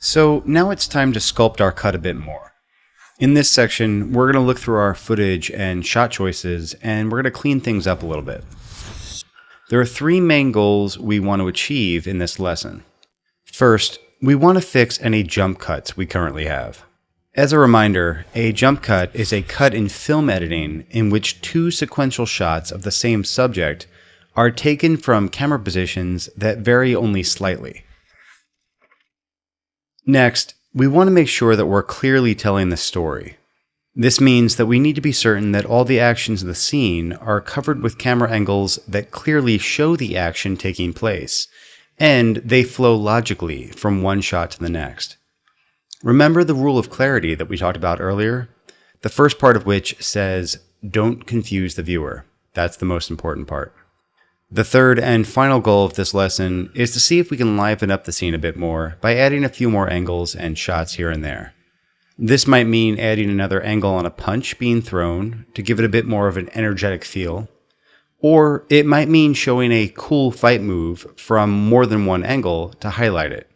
So now it's time to sculpt our cut a bit more. In this section, we're going to look through our footage and shot choices, and we're going to clean things up a little bit. There are three main goals we want to achieve in this lesson. First, we want to fix any jump cuts we currently have. As a reminder, a jump cut is a cut in film editing in which two sequential shots of the same subject are taken from camera positions that vary only slightly. Next, we want to make sure that we're clearly telling the story. This means that we need to be certain that all the actions of the scene are covered with camera angles that clearly show the action taking place, and they flow logically from one shot to the next. Remember the rule of clarity that we talked about earlier? The first part of which says, don't confuse the viewer. That's the most important part. The third and final goal of this lesson is to see if we can liven up the scene a bit more by adding a few more angles and shots here and there. This might mean adding another angle on a punch being thrown to give it a bit more of an energetic feel. Or it might mean showing a cool fight move from more than one angle to highlight it,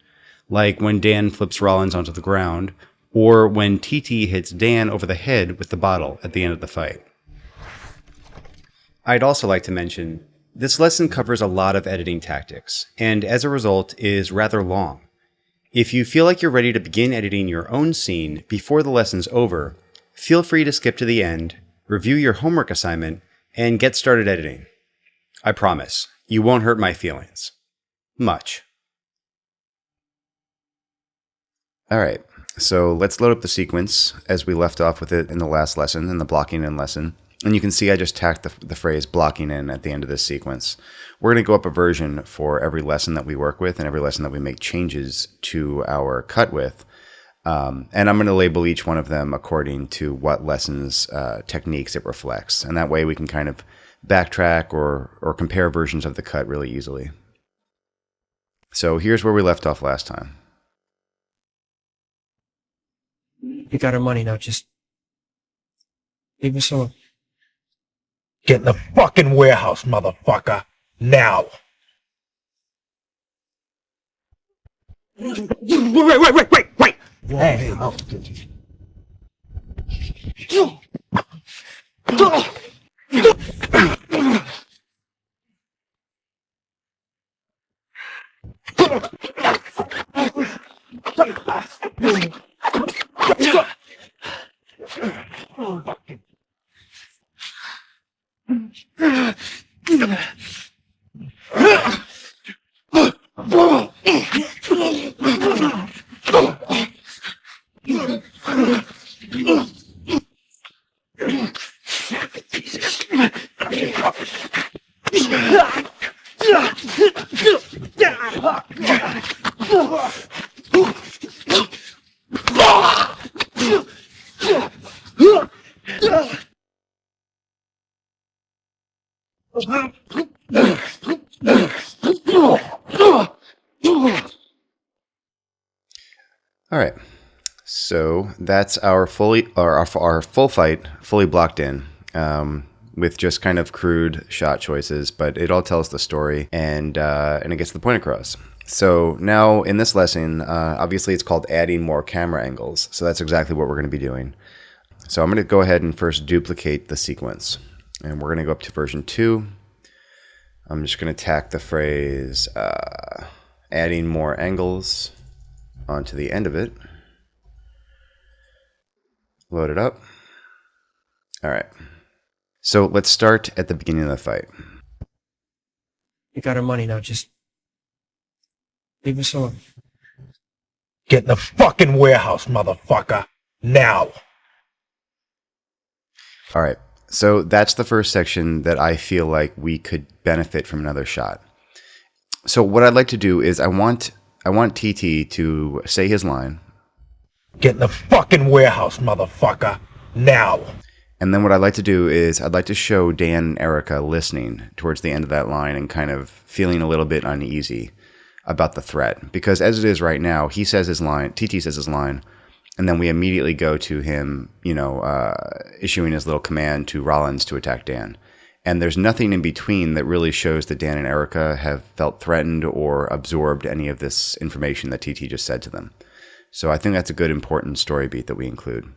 like when Dan flips Rollins onto the ground, or when TT hits Dan over the head with the bottle at the end of the fight. I'd also like to mention, this lesson covers a lot of editing tactics, and as a result is rather long. If you feel like you're ready to begin editing your own scene before the lesson's over, feel free to skip to the end, review your homework assignment, and get started editing. I promise, you won't hurt my feelings. Much. Alright, so let's load up the sequence as we left off with it in the last lesson, in the blocking in lesson. And you can see I just tacked the phrase blocking in at the end of this sequence. We're going to go up a version for every lesson that we work with and every lesson that we make changes to our cut with. And I'm going to label each one of them according to what lesson's techniques it reflects. And that way we can kind of backtrack or compare versions of the cut really easily. So here's where we left off last time. You got our money now, just leave us alone. Get in the fucking warehouse, motherfucker. Now. Wait. Hey. All right, so that's our full fight fully blocked in with just kind of crude shot choices, but it all tells the story and it gets the point across. So now in this lesson, obviously it's called adding more camera angles. So that's exactly what we're going to be doing. So I'm going to go ahead and first duplicate the sequence, and we're going to go up to version 2. I'm just going to tack the phrase adding more angles onto the end of it. Load it up. All right. So let's start at the beginning of the fight. You got our money now, just leave us alone. Get in the fucking warehouse, motherfucker. Now. All right. So that's the first section that I feel like we could benefit from another shot. So what I'd like to do is I want TT to say his line. Get in the fucking warehouse, motherfucker. Now. And then what I'd like to do is I'd like to show Dan and Erica listening towards the end of that line and kind of feeling a little bit uneasy about the threat. Because as it is right now, he says his line, TT says his line, and then we immediately go to him, issuing his little command to Rollins to attack Dan. And there's nothing in between that really shows that Dan and Erica have felt threatened or absorbed any of this information that TT just said to them. So I think that's a good, important story beat that we include.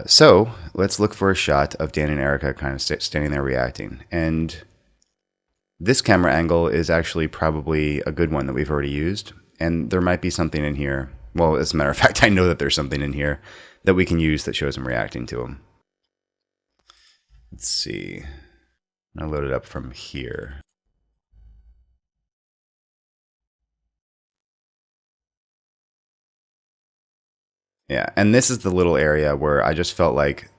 So let's look for a shot of Dan and Erica kind of standing there reacting. And this camera angle is actually probably a good one that we've already used. And there might be something in here. Well, as a matter of fact, I know that there's something in here that we can use that shows him reacting to him. Let's see. I'll load it up from here. Yeah, and this is the little area where I just felt like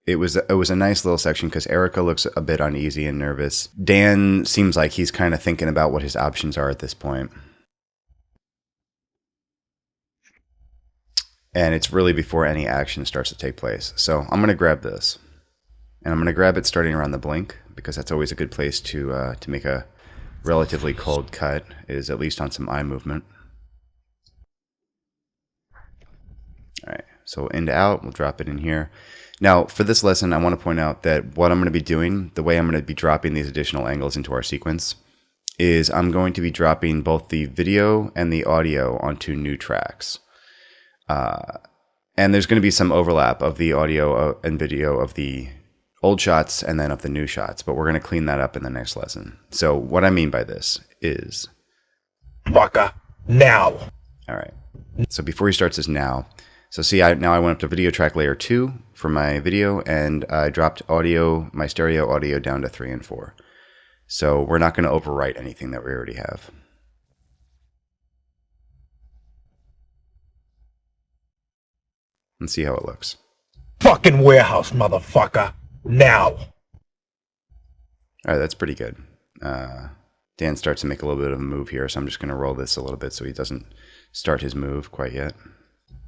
it was a nice little section because Erica looks a bit uneasy and nervous. Dan seems like he's kind of thinking about what his options are at this point. And it's really before any action starts to take place. So I'm going to grab this. And I'm going to grab it starting around the blink, because that's always a good place to make a relatively cold cut, is at least on some eye movement. All right, so in to out, we'll drop it in here. Now, for this lesson, I want to point out that what I'm going to be doing, the way I'm going to be dropping these additional angles into our sequence, is I'm going to be dropping both the video and the audio onto new tracks. And there's going to be some overlap of the audio and video of the old shots and then of the new shots, but we're going to clean that up in the next lesson. So what I mean by this is... Fucker, now. All right. So before he starts this now, so see, now I went up to video track layer 2 for my video, and I dropped my stereo audio down to 3 and 4. So we're not going to overwrite anything that we already have. Let's see how it looks. Fucking warehouse, motherfucker. Now. All right, that's pretty good. Dan starts to make a little bit of a move here, so I'm just going to roll this a little bit so he doesn't start his move quite yet.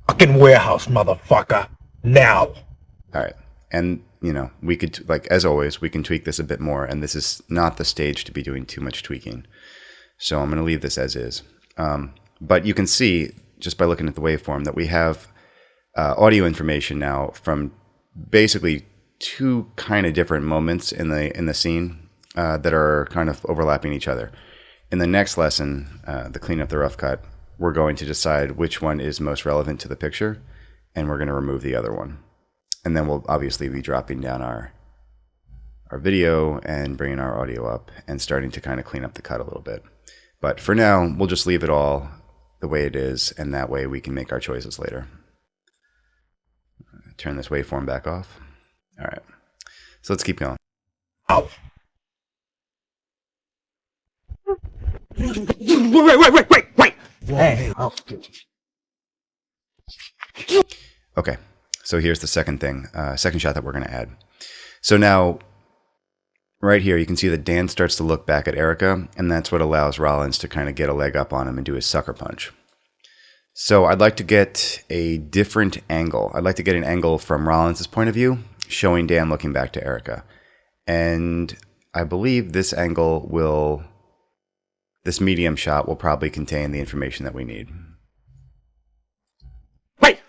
Fucking warehouse, motherfucker. Now. All right. And, you know, we could, like, as always, we can tweak this a bit more, and this is not the stage to be doing too much tweaking. So I'm going to leave this as is. But you can see, just by looking at the waveform, that we have audio information now from basically two kind of different moments in the scene that are kind of overlapping each other. In the next lesson, the clean up the rough cut, we're going to decide which one is most relevant to the picture, and we're going to remove the other one. And then we'll obviously be dropping down our video and bringing our audio up and starting to kind of clean up the cut a little bit. But for now, we'll just leave it all the way it is, and that way we can make our choices later. Turn this waveform back off. All right, so let's keep going. Ow. Wait. Hey. Okay, so here's the second thing, second shot that we're going to add. So now, right here, you can see that Dan starts to look back at Erica, and that's what allows Rollins to kind of get a leg up on him and do his sucker punch. So I'd like to get a different angle. I'd like to get an angle from Rollins' point of view, showing Dan looking back to Erica. And I believe this angle will, this medium shot will probably contain the information that we need. Wait.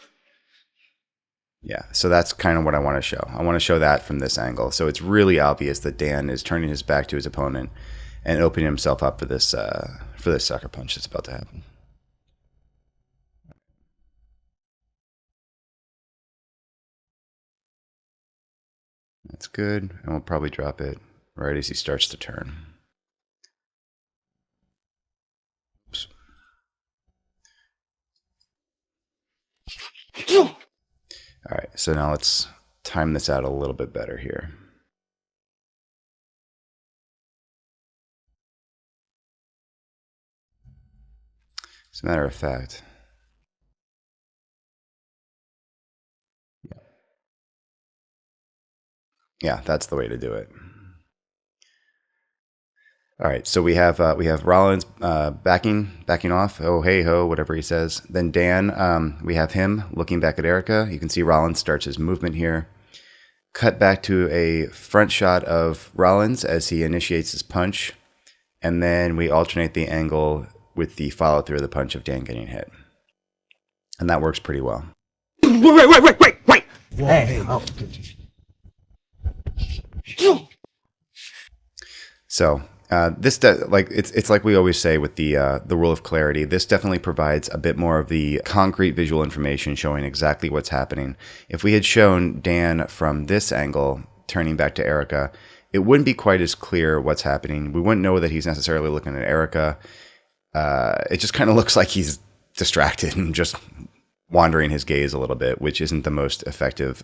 Yeah, so that's kind of what I want to show. I want to show that from this angle. So it's really obvious that Dan is turning his back to his opponent and opening himself up for this sucker punch that's about to happen. That's good, and we'll probably drop it right as he starts to turn. Oops. All right, so now let's time this out a little bit better here. As a matter of fact, yeah, that's the way to do it. All right, so we have Rollins backing off. Oh hey ho, whatever he says. Then Dan, we have him looking back at Erica. You can see Rollins starts his movement here. Cut back to a front shot of Rollins as he initiates his punch, and then we alternate the angle with the follow through of the punch of Dan getting hit, and that works pretty well. Wait. So It's like we always say with the rule of clarity. This definitely provides a bit more of the concrete visual information showing exactly what's happening. If we had shown Dan from this angle turning back to Erica, it wouldn't be quite as clear what's happening. We wouldn't know that he's necessarily looking at Erica. It just kind of looks like he's distracted and just wandering his gaze a little bit, which isn't the most effective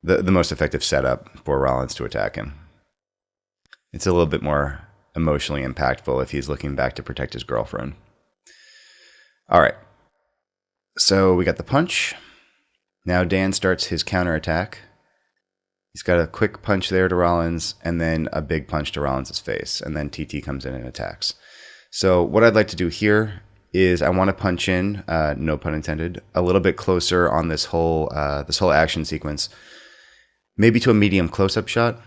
the most effective setup for Rollins to attack him. It's a little bit more emotionally impactful if he's looking back to protect his girlfriend. All right. So we got the punch. Now Dan starts his counterattack. He's got a quick punch there to Rollins, and then a big punch to Rollins' face, and then TT comes in and attacks. So what I'd like to do here is I want to punch in, no pun intended, a little bit closer on this whole action sequence, maybe to a medium close-up shot,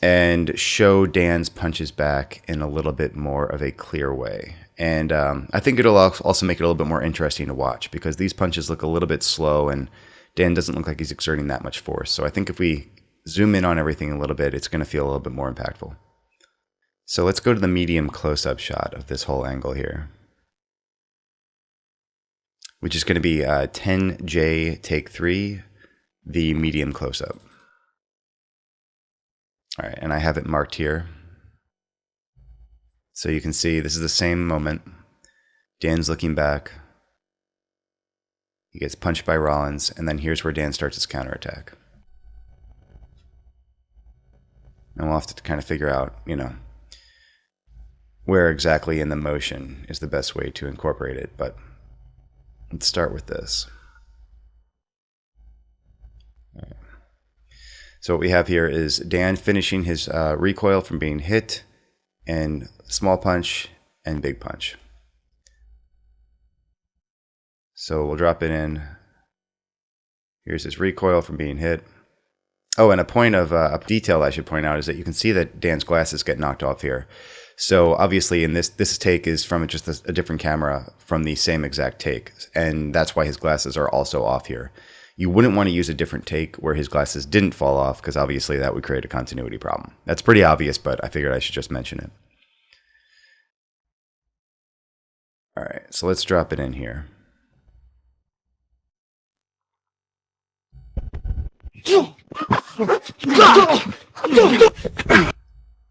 and show Dan's punches back in a little bit more of a clear way. And I think it'll also make it a little bit more interesting to watch, because these punches look a little bit slow, and Dan doesn't look like he's exerting that much force. So I think if we zoom in on everything a little bit, it's going to feel a little bit more impactful. So let's go to the medium close-up shot of this whole angle here, which is going to be 10J take 3, the medium close-up. All right, and I have it marked here. So you can see this is the same moment. Dan's looking back. He gets punched by Rollins, and then here's where Dan starts his counterattack. And we'll have to kind of figure out, where exactly in the motion is the best way to incorporate it. But let's start with this. All right. So what we have here is Dan finishing his recoil from being hit, and small punch and big punch. So we'll drop it in. Here's his recoil from being hit. Oh, and a point of detail I should point out is that you can see that Dan's glasses get knocked off here. So obviously in this take is from just a different camera from the same exact take. And that's why his glasses are also off here. You wouldn't want to use a different take where his glasses didn't fall off, because obviously that would create a continuity problem. That's pretty obvious, but I figured I should just mention it. All right, so let's drop it in here.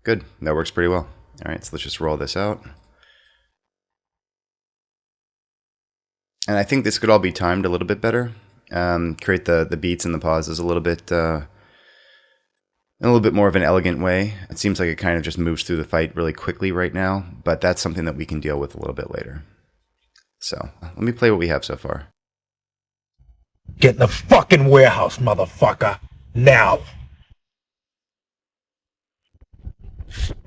Good, that works pretty well. All right, so let's just roll this out. And I think this could all be timed a little bit better. Create the beats and the pauses a little bit in a little bit more of an elegant way. It seems like it kind of just moves through the fight really quickly right now, but that's something that we can deal with a little bit later. So let me play what we have so far. Get in the fucking warehouse, motherfucker. Now.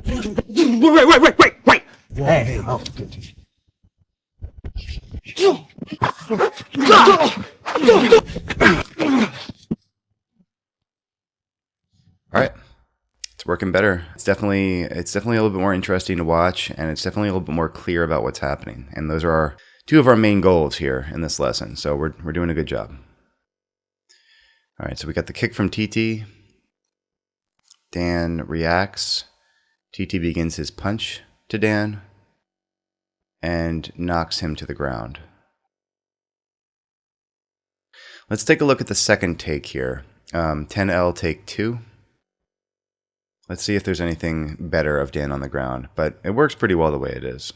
Wait. Hey, oh. All right, it's working better. It's definitely a little bit more interesting to watch, and it's definitely a little bit more clear about what's happening. And those are two of our main goals here in this lesson. So we're doing a good job. All right, so we got the kick from TT. Dan reacts. TT begins his punch to Dan and knocks him to the ground. Let's take a look at the second take here. 10L take 2. Let's see if there's anything better of Dan on the ground, but it works pretty well the way it is.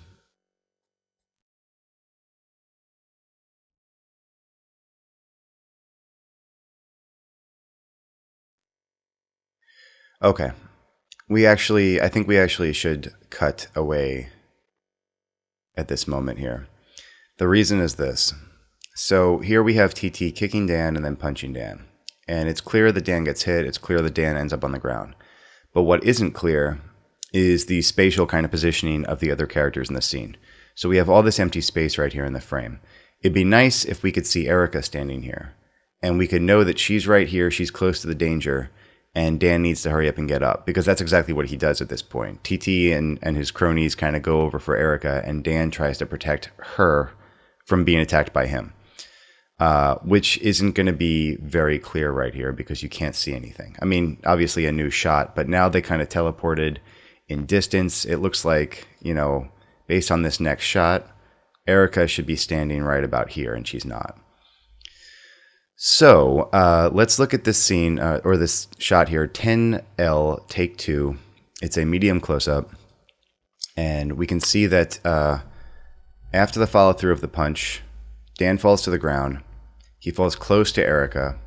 Okay. I think we actually should cut away at this moment here. The reason is this. So here we have TT kicking Dan and then punching Dan. And it's clear that Dan gets hit. It's clear that Dan ends up on the ground. But what isn't clear is the spatial kind of positioning of the other characters in the scene. So we have all this empty space right here in the frame. It'd be nice if we could see Erica standing here, and we could know that she's right here, she's close to the danger, and Dan needs to hurry up and get up, because that's exactly what he does at this point. TT and his cronies kind of go over for Erica, and Dan tries to protect her from being attacked by him, which isn't going to be very clear right here because you can't see anything. I mean, obviously a new shot, but now they kind of teleported in distance, it looks like, based on this next shot, Erica should be standing right about here, and she's not. So let's look at this scene, or this shot here, 10L, take 2. It's a medium close-up, and we can see that after the follow-through of the punch, Dan falls to the ground. He falls close to Erica,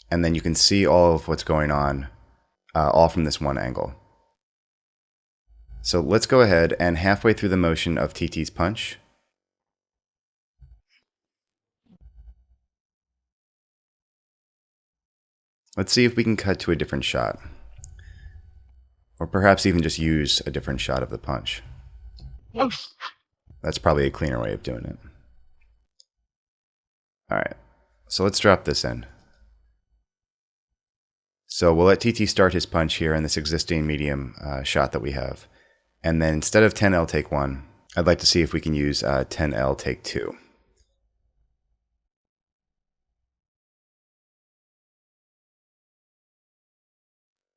and then you can see all of what's going on, all from this one angle. So let's go ahead and halfway through the motion of TT's punch, let's see if we can cut to a different shot. Or perhaps even just use a different shot of the punch. That's probably a cleaner way of doing it. Alright, so let's drop this in. So we'll let TT start his punch here in this existing medium shot that we have. And then instead of 10L take 1, I'd like to see if we can use 10L take 2.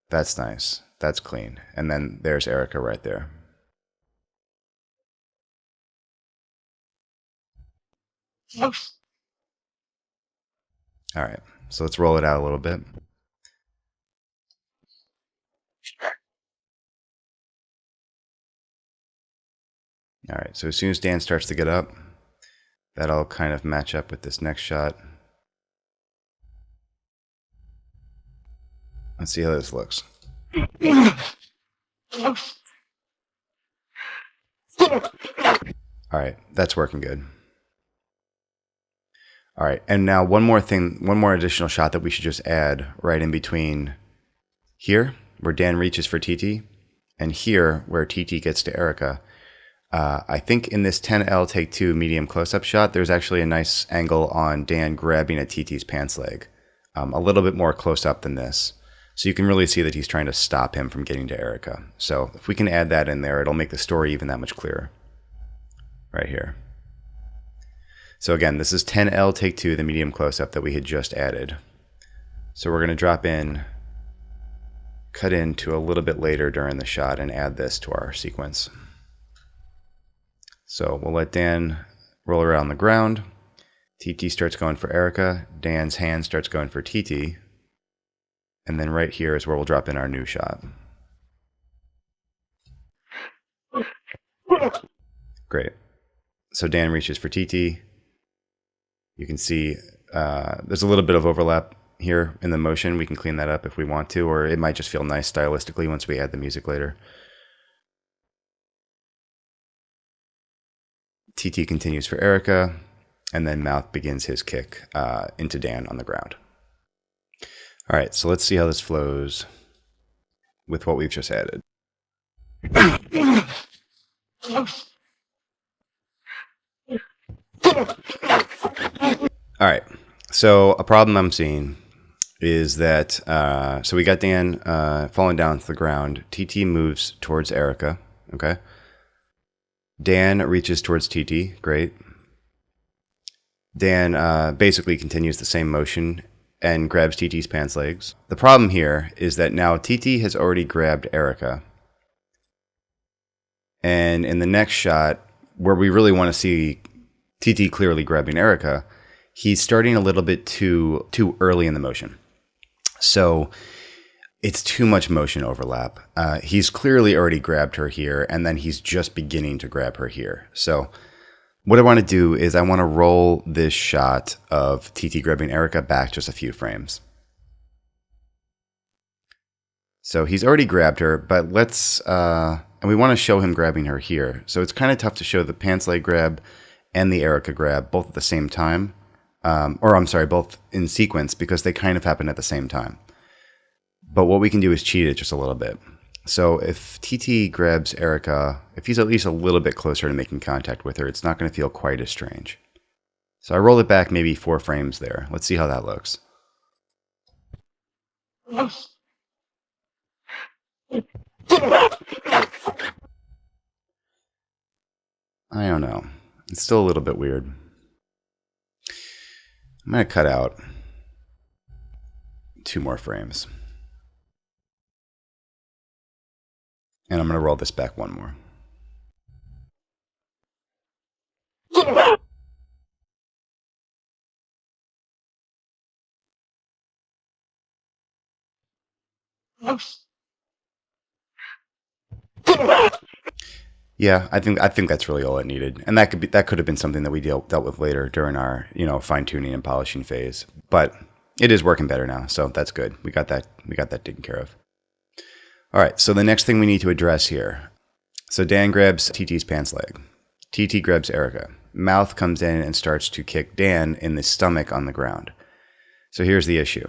That's nice. That's clean. And then there's Erica right there. Alright, so let's roll it out a little bit. Alright, so as soon as Dan starts to get up, that'll kind of match up with this next shot. Let's see how this looks. Alright, that's working good. Alright, and now one more additional shot that we should just add right in between here, where Dan reaches for TT, and here, where TT gets to Erica. I think in this 10L take 2 medium close-up shot, there's actually a nice angle on Dan grabbing at TT's pants leg. A little bit more close-up than this. So you can really see that he's trying to stop him from getting to Erica. So if we can add that in there, it'll make the story even that much clearer. Right here. So again, this is 10L take 2, the medium close-up that we had just added. So we're going to drop in, cut into a little bit later during the shot, and add this to our sequence. So we'll let Dan roll around the ground. TT starts going for Erica. Dan's hand starts going for TT. And then right here is where we'll drop in our new shot. Great. So Dan reaches for TT. You can see there's a little bit of overlap here in the motion. We can clean that up if we want to, or it might just feel nice stylistically once we add the music later. TT continues for Erica, and then Mouth begins his kick into Dan on the ground. All right, so let's see how this flows with what we've just added. All right, so a problem I'm seeing is that, so we got Dan falling down to the ground. TT moves towards Erica, okay? Dan reaches towards TT, great. Dan basically continues the same motion and grabs TT's pants legs. The problem here is that now TT has already grabbed Erica. And in the next shot, where we really want to see TT clearly grabbing Erica, he's starting a little bit too early in the motion. So it's too much motion overlap. He's clearly already grabbed her here, and then he's just beginning to grab her here. So what I want to do is I want to roll this shot of TT grabbing Erica back just a few frames. So he's already grabbed her, but let's, and we want to show him grabbing her here. So it's kind of tough to show the pants leg grab and the Erica grab both at the same time. Or I'm sorry, both in sequence, because they kind of happen at the same time. But what we can do is cheat it just a little bit. So if TT grabs Erica, if he's at least a little bit closer to making contact with her, it's not going to feel quite as strange. So I roll it back maybe 4 frames there. Let's see how that looks. I don't know. It's still a little bit weird. I'm going to cut out 2 more frames. And I'm going to roll this back one more. Yeah, I think that's really all it needed, and that could have been something that we dealt with later during our fine tuning and polishing phase. But it is working better now, so that's good. We got that taken care of. All right, so the next thing we need to address here. So Dan grabs TT's pants leg. TT grabs Erica. Mouth comes in and starts to kick Dan in the stomach on the ground. So here's the issue.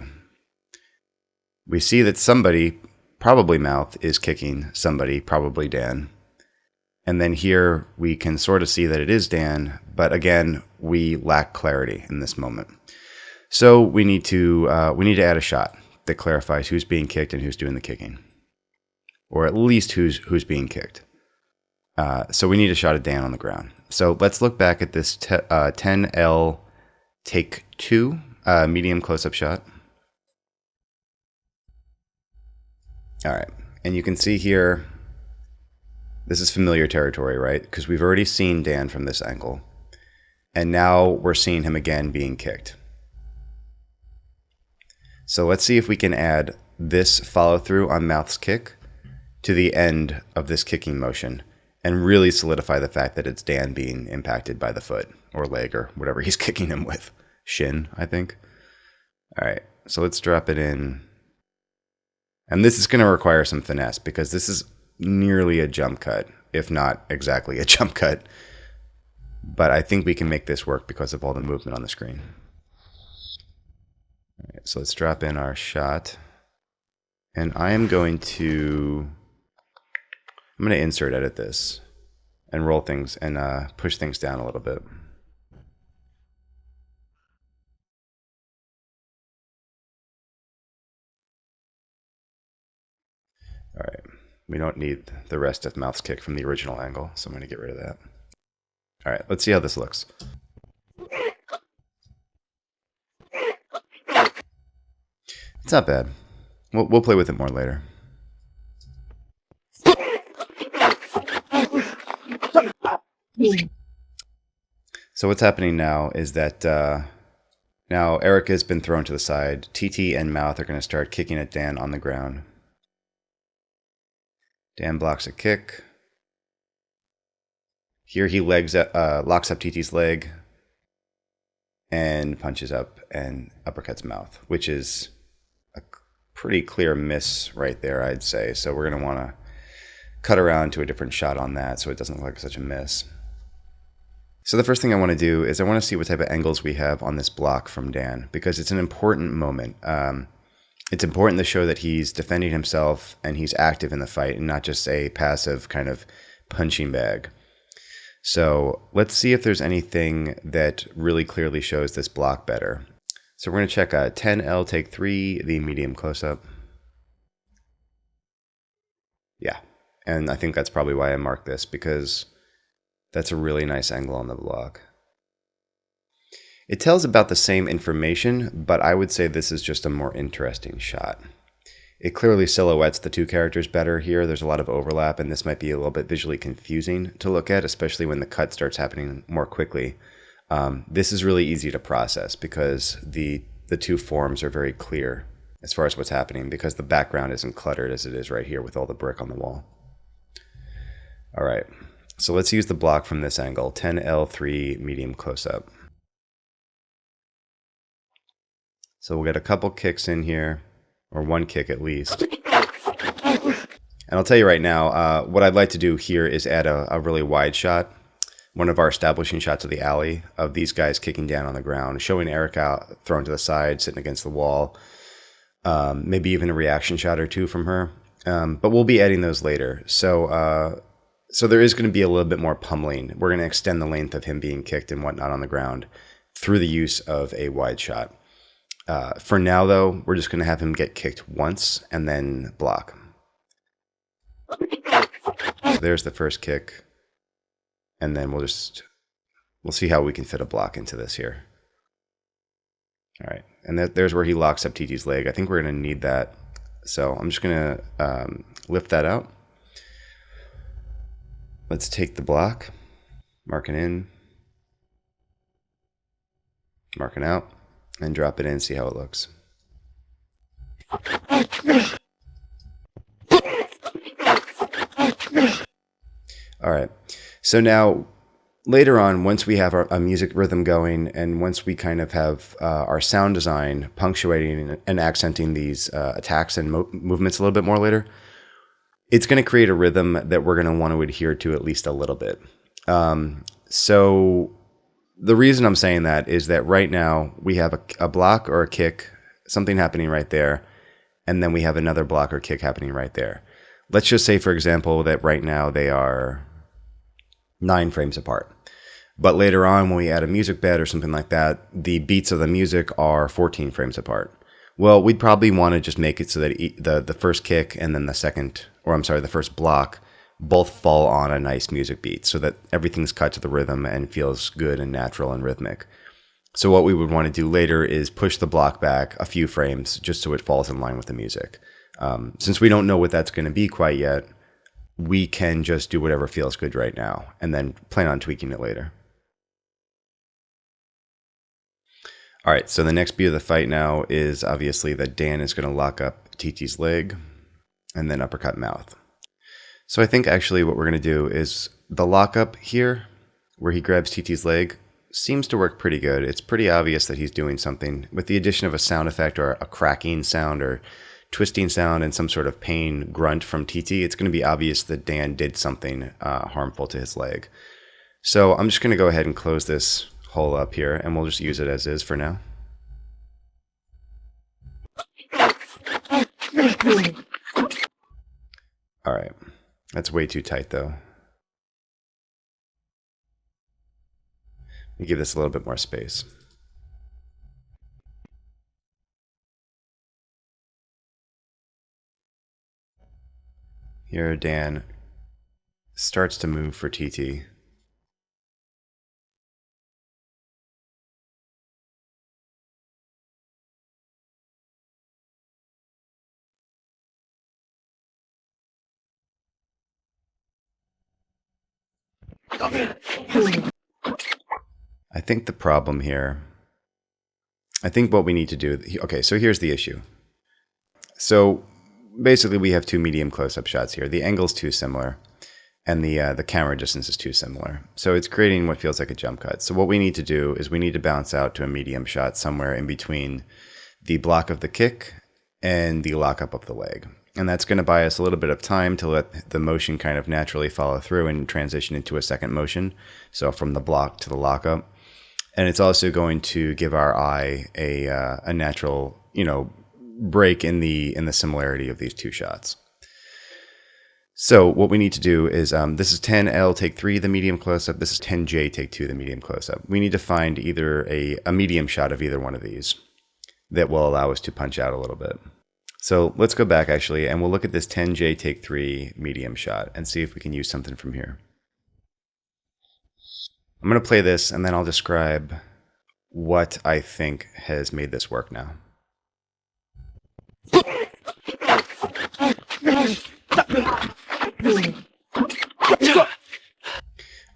We see that somebody, probably Mouth, is kicking somebody, probably Dan. And then here we can sort of see that it is Dan, but again, we lack clarity in this moment. So we need to add a shot that clarifies who's being kicked and who's doing the kicking, or at least who's being kicked. So we need a shot of Dan on the ground. So let's look back at this 10L take 2 medium close-up shot. All right, and you can see here, this is familiar territory, right? Because we've already seen Dan from this angle, and now we're seeing him again being kicked. So let's see if we can add this follow-through on Mouth's kick to the end of this kicking motion and really solidify the fact that it's Dan being impacted by the foot or leg or whatever he's kicking him with. Shin, I think. All right, so let's drop it in. And this is going to require some finesse because this is nearly a jump cut, if not exactly a jump cut. But I think we can make this work because of all the movement on the screen. All right, so let's drop in our shot. And I am going to insert edit this and roll things and push things down a little bit. All right, we don't need the rest of Mouth's kick from the original angle, so I'm going to get rid of that. All right, let's see how this looks. It's not bad. We'll play with it more later. So what's happening now is that now Erica's been thrown to the side. TT and Mouth are going to start kicking at Dan on the ground. Dan blocks a kick. Here he locks up TT's leg and punches up and uppercuts Mouth, which is a pretty clear miss right there, I'd say. So we're going to want to cut around to a different shot on that so it doesn't look like such a miss. So the first thing I want to do is I want to see what type of angles we have on this block from Dan, because it's an important moment. It's important to show that he's defending himself and he's active in the fight and not just a passive kind of punching bag. So let's see if there's anything that really clearly shows this block better. So we're going to check 10L take 3, the medium close-up. Yeah, and I think that's probably why I marked this, because that's a really nice angle on the block. It tells about the same information, but I would say this is just a more interesting shot. It clearly silhouettes the two characters better here. There's a lot of overlap, and this might be a little bit visually confusing to look at, especially when the cut starts happening more quickly. This is really easy to process because the two forms are very clear as far as what's happening, because the background isn't cluttered as it is right here with all the brick on the wall. All right, so let's use the block from this angle, 10L3 medium close-up. So we'll get a couple kicks in here, or one kick at least. And I'll tell you right now, what I'd like to do here is add a really wide shot, one of our establishing shots of the alley of these guys kicking down on the ground, showing Erica thrown to the side, sitting against the wall, maybe even a reaction shot or two from her. But we'll be adding those later. So there is going to be a little bit more pummeling. We're going to extend the length of him being kicked and whatnot on the ground through the use of a wide shot. For now, though, we're just going to have him get kicked once and then block. So there's the first kick. And then we'll see how we can fit a block into this here. All right. And there's where he locks up TT's leg. I think we're going to need that. So I'm just going to lift that out. Let's take the block, mark it in, mark it out, and drop it in and see how it looks. All right, so now later on, once we have our music rhythm going, and once we kind of have our sound design punctuating and accenting these attacks and movements a little bit more later, it's going to create a rhythm that we're going to want to adhere to at least a little bit. So the reason I'm saying that is that right now we have a block or a kick, something happening right there, and then we have another block or kick happening right there. Let's just say, for example, that right now they are 9 frames apart. But later on, when we add a music bed or something like that, the beats of the music are 14 frames apart. Well, we'd probably want to just make it so that the first kick and then the first block both fall on a nice music beat so that everything's cut to the rhythm and feels good and natural and rhythmic. So what we would want to do later is push the block back a few frames just so it falls in line with the music. Since we don't know what that's going to be quite yet, we can just do whatever feels good right now and then plan on tweaking it later. All right, so the next beat of the fight now is obviously that Dan is going to lock up TT's leg and then uppercut mouth. So I think actually what we're going to do is the lockup here, where he grabs TT's leg, seems to work pretty good. It's pretty obvious that he's doing something. With the addition of a sound effect or a cracking sound or twisting sound and some sort of pain grunt from TT, it's going to be obvious that Dan did something harmful to his leg. So I'm just going to go ahead and close this hole up here, and we'll just use it as is for now. All right, that's way too tight though. Let me give this a little bit more space. Here Dan starts to move for TT. I think the problem here, I think what we need to do, okay, so here's the issue. So basically we have 2 medium close-up shots here. The angle's too similar, and the camera distance is too similar. So it's creating what feels like a jump cut. So what we need to do is we need to bounce out to a medium shot somewhere in between the block of the kick and the lockup of the leg. And that's going to buy us a little bit of time to let the motion kind of naturally follow through and transition into a second motion. So from the block to the lockup. And it's also going to give our eye a natural, break in the similarity of these 2 shots. So what we need to do is, this is 10L take 3, the medium close-up. This is 10J take 2, the medium close-up. We need to find either a medium shot of either one of these that will allow us to punch out a little bit. So let's go back actually, and we'll look at this 10J take 3 medium shot and see if we can use something from here. I'm going to play this and then I'll describe what I think has made this work now.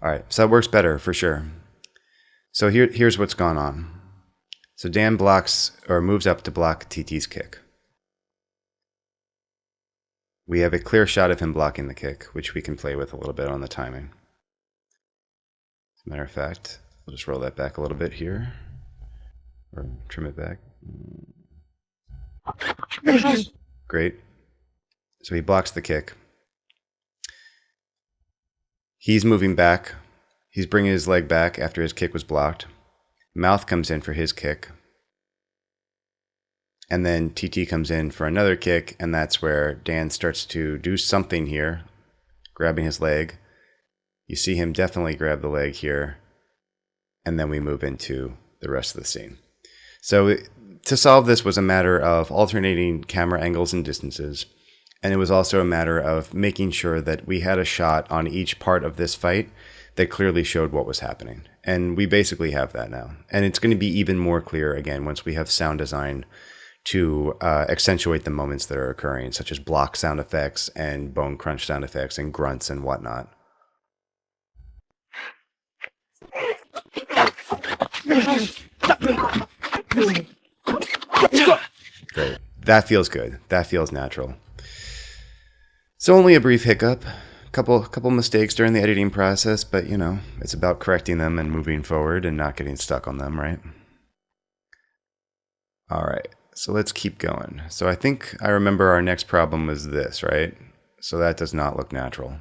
All right, so that works better for sure. So here's what's gone on. So Dan blocks or moves up to block TT's kick. We have a clear shot of him blocking the kick, which we can play with a little bit on the timing. As a matter of fact, we'll just roll that back a little bit here, or trim it back. Great. So he blocks the kick. He's moving back. He's bringing his leg back after his kick was blocked. Mouth comes in for his kick. And then TT comes in for another kick, and that's where Dan starts to do something here, grabbing his leg. You see him definitely grab the leg here, and then we move into the rest of the scene. So to solve this was a matter of alternating camera angles and distances, and it was also a matter of making sure that we had a shot on each part of this fight that clearly showed what was happening. And we basically have that now. And it's going to be even more clear, again, once we have sound design to accentuate the moments that are occurring, such as block sound effects and bone crunch sound effects and grunts and whatnot. Great. That feels good. That feels natural. So only a brief hiccup. Couple mistakes during the editing process, but you know, it's about correcting them and moving forward and not getting stuck on them, right? All right. So let's keep going. So I think I remember our next problem was this, right? So that does not look natural.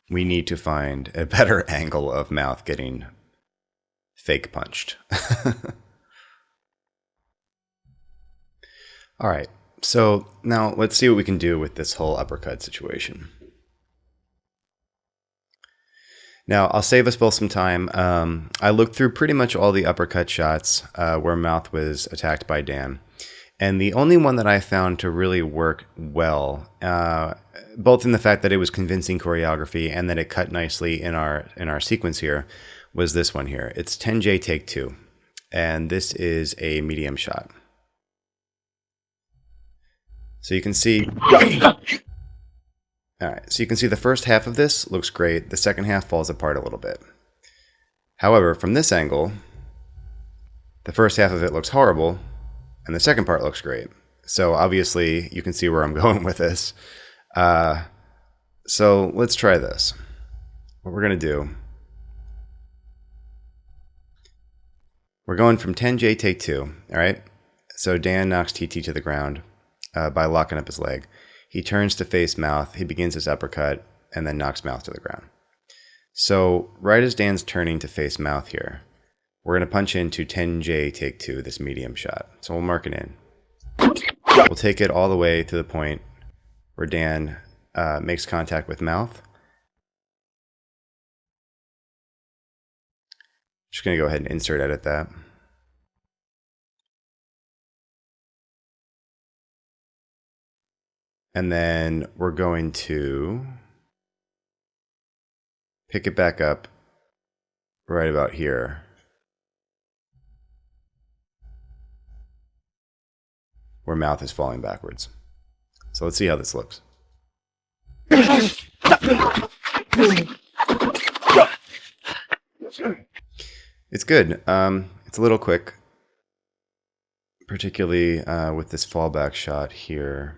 We need to find a better angle of mouth getting fake punched. All right, so now let's see what we can do with this whole uppercut situation. Now, I'll save us both some time. I looked through pretty much all the uppercut shots where Mouth was attacked by Dan. And the only one that I found to really work well, both in the fact that it was convincing choreography and that it cut nicely in our sequence here, was this one here. It's 10J take 2. And this is a medium shot. So you can see... Alright, so you can see the first half of this looks great. The second half falls apart a little bit. However, from this angle, the first half of it looks horrible, and the second part looks great. So obviously, you can see where I'm going with this. So let's try this. What we're going to do, we're going from 10J take 2, alright? So Dan knocks TT to the ground by locking up his leg. He turns to face Mouth, he begins his uppercut, and then knocks Mouth to the ground. So right as Dan's turning to face Mouth here, we're going to punch into 10J take 2, this medium shot. So we'll mark it in. We'll take it all the way to the point where Dan makes contact with Mouth. Just going to go ahead and insert edit that. And then we're going to pick it back up right about here. Where Mouth is falling backwards. So let's see how this looks. It's good. It's a little quick, particularly with this fallback shot here.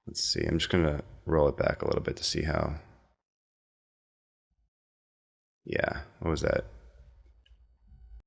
Let's see, I'm just going to roll it back a little bit to see how... Yeah, what was that?